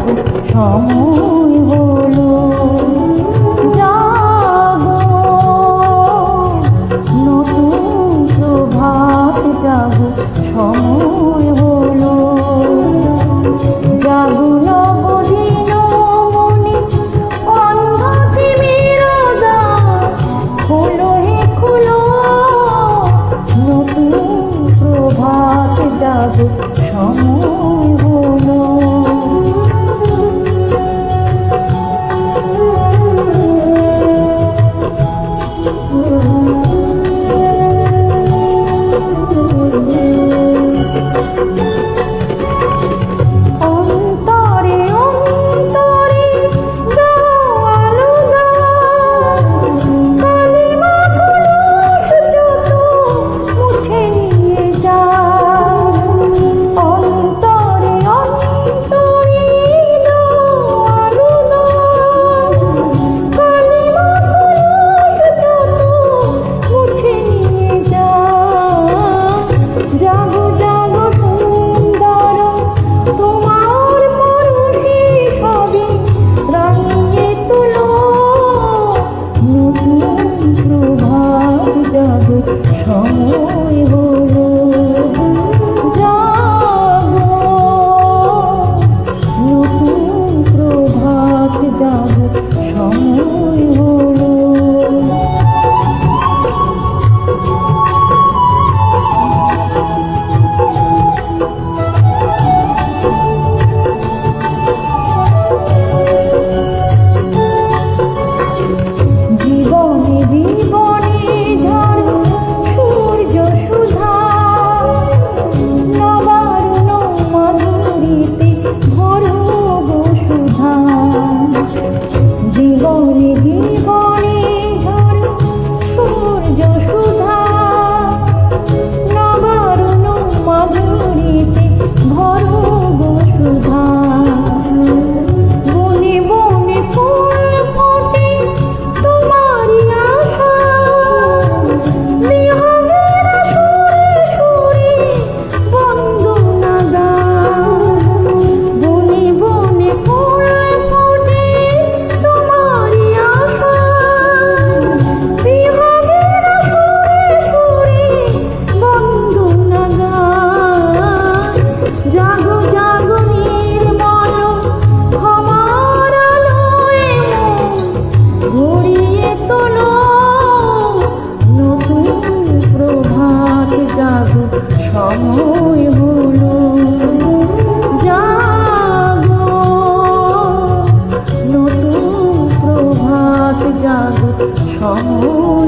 জাগো সময় হলো, জাগো নতুন প্রভাত জাগো সময় হলো, জাগো নবদিন মনি অন্ধ তিমির দ্বার খোলো হে খোলো, নতুন প্রভাত জাগো সময় হলো। অন্তরে অন্তরে দাও আলো দাও, কালিমা কলুষ যত মুছে নিয়ে যাও। অন্তরে অন্তরে দাও আলো দাও, কালিমা কলুষ যত মুছে নিয়ে যাও। জাগো জাগো সুন্দর তোমার পরশে সবে রাঙিয়ে তোলো, নতুন প্রভাত জাগো সময় হলো, জাগো নতুন প্রভাত জাগো সময় হলো। জীবনে জীবনে ঝড় সূর্য সুধা, নবারুণ মাধুরীতে ভরো গো সুধা। জীবনে জীবনে ঝড় সূর্য সুধা, নবারুণ মাধুরীতে ভরো গো সুধা। বনে বনে ফুল ফোটে তোমারি আশা, বিহঙ্গের সুরে সুরে বন্দনা গাও। বনে বনে ফুল ফোটে তোমারি আশা, বিহঙ্গের সুরে সুরে বন্দনা গাও। জাগো জাগো নির্মল ক্ষমার আলোয় মন ভরিয়ে তোলো, নতুন প্রভাত জাগো সময় হলো, জাগো নতুন প্রভাত জাগো সময়